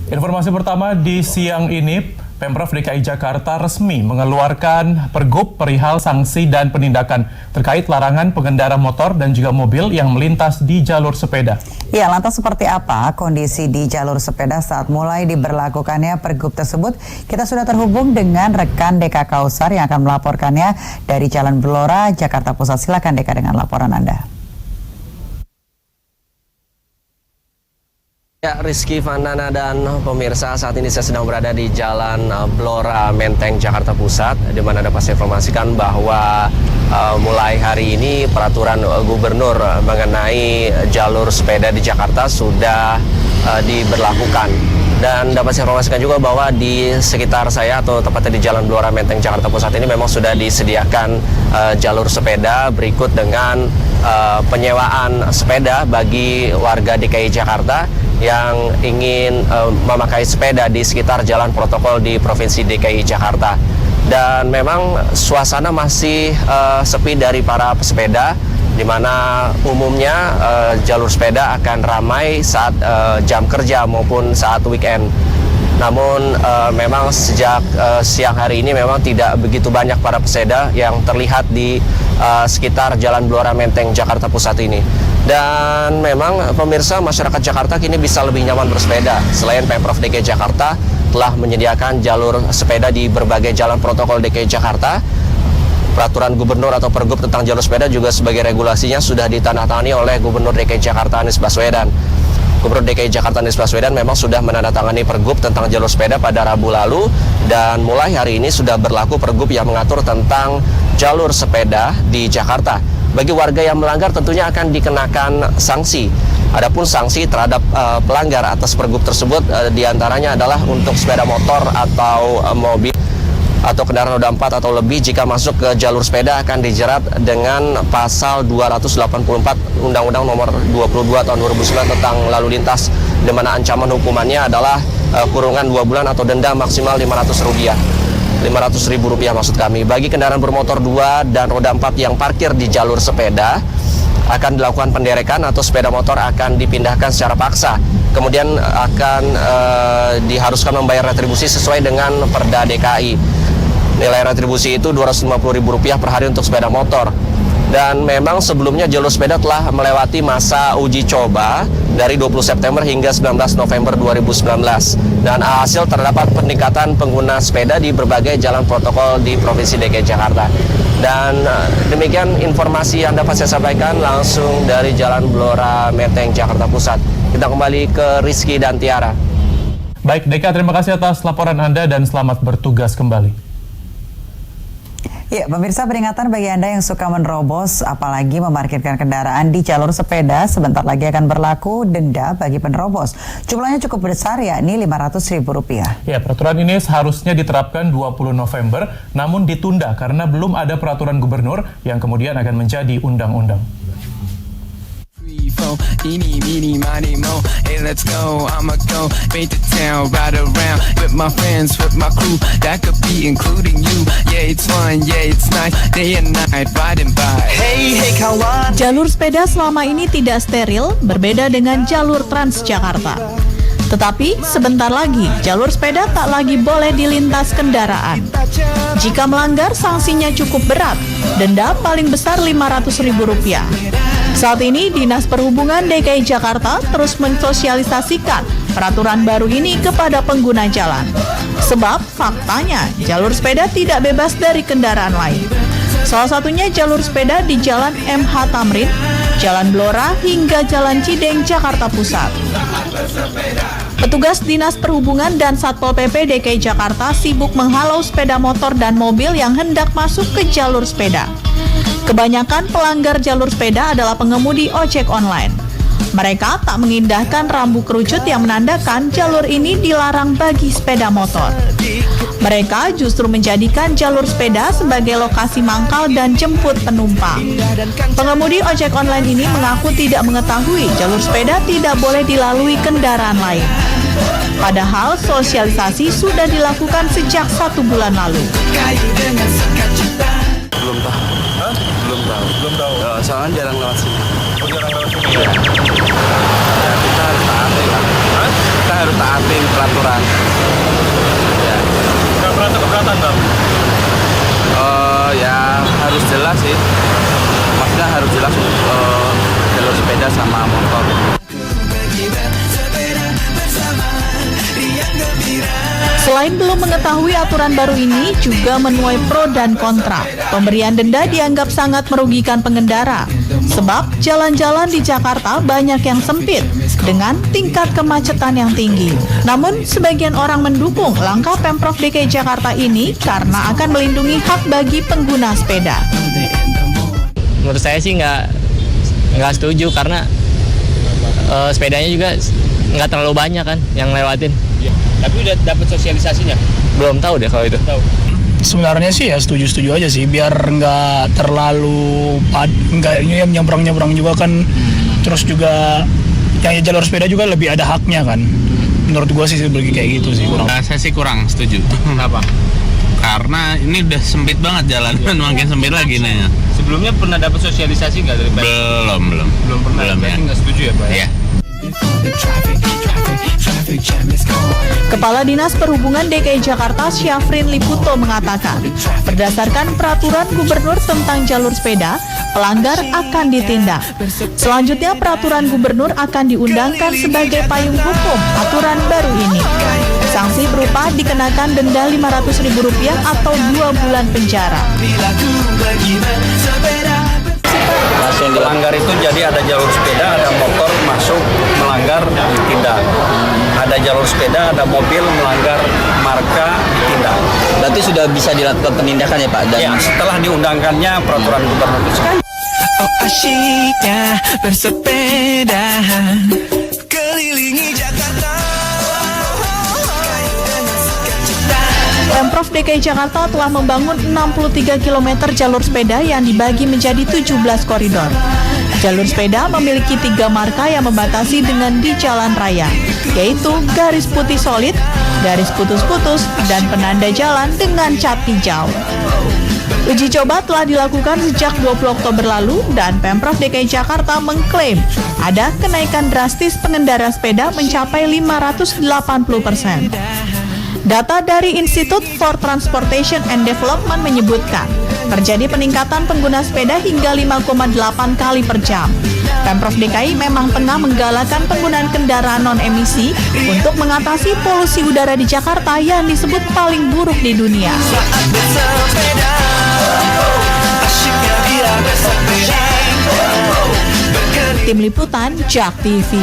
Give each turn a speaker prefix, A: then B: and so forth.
A: Informasi pertama di siang ini, Pemprov DKI Jakarta resmi mengeluarkan pergub perihal sanksi dan penindakan terkait larangan pengendara motor dan juga mobil yang melintas di jalur sepeda.
B: Ya, lantas seperti apa kondisi di jalur sepeda saat mulai diberlakukannya pergub tersebut? Kita sudah terhubung dengan rekan Deka Kausar yang akan melaporkannya dari Jalan Blora, Jakarta Pusat. Silakan Deka dengan laporan Anda.
C: Ya, Rizky, Vandana, dan pemirsa, saat ini saya sedang berada di Jalan Blora, Menteng, Jakarta Pusat, di mana dapat saya informasikan bahwa mulai hari ini peraturan gubernur mengenai jalur sepeda di Jakarta sudah diberlakukan. Dan dapat saya informasikan juga bahwa di sekitar saya atau tepatnya di Jalan Blora, Menteng, Jakarta Pusat ini memang sudah disediakan jalur sepeda berikut dengan penyewaan sepeda bagi warga DKI Jakarta yang ingin memakai sepeda di sekitar jalan protokol di Provinsi DKI Jakarta. Dan memang suasana masih sepi dari para pesepeda, di mana umumnya jalur sepeda akan ramai saat jam kerja maupun saat weekend. Namun memang sejak siang hari ini memang tidak begitu banyak para pesepeda yang terlihat di sekitar Jalan Blora Menteng Jakarta Pusat ini. Dan memang pemirsa, masyarakat Jakarta kini bisa lebih nyaman bersepeda. Selain Pemprov DKI Jakarta telah menyediakan jalur sepeda di berbagai jalan protokol DKI Jakarta, peraturan gubernur atau pergub tentang jalur sepeda juga sebagai regulasinya sudah ditandatangani oleh Gubernur DKI Jakarta Anies Baswedan. Gubernur DKI Jakarta Anies Baswedan memang sudah menandatangani pergub tentang jalur sepeda pada Rabu lalu, dan mulai hari ini sudah berlaku pergub yang mengatur tentang jalur sepeda di Jakarta. Bagi warga yang melanggar tentunya akan dikenakan sanksi. Adapun sanksi terhadap pelanggar atas pergub tersebut diantaranya adalah untuk sepeda motor atau mobil atau kendaraan roda 4 atau lebih jika masuk ke jalur sepeda akan dijerat dengan pasal 284 Undang-Undang Nomor 22 Tahun 2009 tentang lalu lintas, di mana ancaman hukumannya adalah kurungan 2 bulan atau denda maksimal Rp500.000 maksud kami. Bagi kendaraan bermotor 2 dan roda 4 yang parkir di jalur sepeda akan dilakukan penderekan atau sepeda motor akan dipindahkan secara paksa. Kemudian akan diharuskan membayar retribusi sesuai dengan Perda DKI. Nilai retribusi itu Rp250.000 per hari untuk sepeda motor. Dan memang sebelumnya jalur sepeda telah melewati masa uji coba dari 20 September hingga 19 November 2019. Dan hasil terdapat peningkatan pengguna sepeda di berbagai jalan protokol di Provinsi DKI Jakarta. Dan demikian informasi yang dapat saya sampaikan langsung dari Jalan Blora Menteng, Jakarta Pusat. Kita kembali ke Rizky dan Tiara.
A: Baik, Deka, terima kasih atas laporan Anda dan selamat bertugas kembali.
B: Ya, pemirsa, peringatan bagi Anda yang suka menerobos, apalagi memarkirkan kendaraan di jalur sepeda, sebentar lagi akan berlaku denda bagi penerobos. Jumlahnya cukup besar, yakni Rp500.000.
A: Ya, peraturan ini seharusnya diterapkan 20 November, namun ditunda karena belum ada peraturan gubernur yang kemudian akan menjadi undang-undang.
D: Eeny, meeny, miny, mo. Hey, let's go. I'ma go paint the town, ride around with my friends, with my crew. That could be including you. Yeah, it's fun. Yeah, it's nice. Day and night, riding by. Hey, hey, kawan.
E: Jalur sepeda selama ini tidak steril, berbeda dengan jalur Transjakarta. Tetapi sebentar lagi jalur sepeda tak lagi boleh dilintas kendaraan. Jika melanggar, sanksinya cukup berat, denda paling besar Rp500.000. Saat ini Dinas Perhubungan DKI Jakarta terus mensosialisasikan peraturan baru ini kepada pengguna jalan. Sebab faktanya jalur sepeda tidak bebas dari kendaraan lain. Salah satunya jalur sepeda di Jalan MH Tamrin, Jalan Blora hingga Jalan Cideng, Jakarta Pusat. Petugas Dinas Perhubungan dan Satpol PP DKI Jakarta sibuk menghalau sepeda motor dan mobil yang hendak masuk ke jalur sepeda. Kebanyakan pelanggar jalur sepeda adalah pengemudi ojek online. Mereka tak mengindahkan rambu kerucut yang menandakan jalur ini dilarang bagi sepeda motor. Mereka justru menjadikan jalur sepeda sebagai lokasi mangkal dan jemput penumpang. Pengemudi ojek online ini mengaku tidak mengetahui jalur sepeda tidak boleh dilalui kendaraan lain. Padahal sosialisasi sudah dilakukan sejak 1 bulan lalu.
C: Belum tahu.
F: Hah? Belum tahu.
C: Soalnya jarang lewat sini.
F: Oh, jarang lewat sini.
C: Ya, kita harus taat ya.
F: Hah?
C: Kita
F: harus taatin peraturan. Ya. Nggak merasa keberatan, Bang? Ya harus jelas sih. Maksudnya harus jelas jalur sepeda sama motor.
E: Selain belum mengetahui aturan baru ini, juga menuai pro dan kontra. Pemberian denda dianggap sangat merugikan pengendara, sebab jalan-jalan di Jakarta banyak yang sempit dengan tingkat kemacetan yang tinggi. Namun, sebagian orang mendukung langkah Pemprov DKI Jakarta ini karena akan melindungi hak bagi pengguna sepeda.
G: Menurut saya sih nggak setuju karena sepedanya juga nggak terlalu banyak kan yang lewatin.
H: Ya. Tapi udah dapat sosialisasinya?
G: Belum tahu deh kalau itu.
I: Sebenarnya sih ya setuju aja sih, biar nggak terlalu nggak nyebrang juga kan. Terus juga yang jalur sepeda juga lebih ada haknya kan. Menurut gua sih bagi kayak gitu sih kurang.
J: Saya sih kurang setuju.
H: Kenapa?
J: Karena ini udah sempit banget jalan, makin sempit lagi nih.
H: Sebelumnya pernah dapat sosialisasi nggak dari Pemprov?
J: Belum
H: Pernah. Berarti nggak setuju ya, Pak?
J: Iya.
E: Kepala Dinas Perhubungan DKI Jakarta Syafrin Liputo mengatakan, berdasarkan peraturan gubernur tentang jalur sepeda, pelanggar akan ditindak. Selanjutnya peraturan gubernur akan diundangkan sebagai payung hukum aturan baru ini. Sanksi berupa dikenakan denda Rp500.000 atau 2 bulan penjara.
K: Pelanggar itu jadi ada jalur sepeda, ada motor masuk melanggar ditindak. Ada jalur sepeda, ada mobil melanggar marka ditindak.
G: Berarti sudah bisa dilakukan penindakan ya Pak?
K: Ya, setelah diundangkannya peraturan gubernur tersebut.
D: Oh asyiknya bersepeda kelilingi Jakarta.
E: Pemprov DKI Jakarta telah membangun 63 km jalur sepeda yang dibagi menjadi 17 koridor. Jalur sepeda memiliki 3 marka yang membatasi dengan di jalan raya, yaitu garis putih solid, garis putus-putus, dan penanda jalan dengan cat hijau. Uji coba telah dilakukan sejak 20 Oktober lalu dan Pemprov DKI Jakarta mengklaim ada kenaikan drastis pengendara sepeda mencapai 580%. Data dari Institute for Transportation and Development menyebutkan terjadi peningkatan pengguna sepeda hingga 5,8 kali per jam. Pemprov DKI memang tengah menggalakkan penggunaan kendaraan non-emisi untuk mengatasi polusi udara di Jakarta yang disebut paling buruk di dunia. Tim Liputan, JAK TV.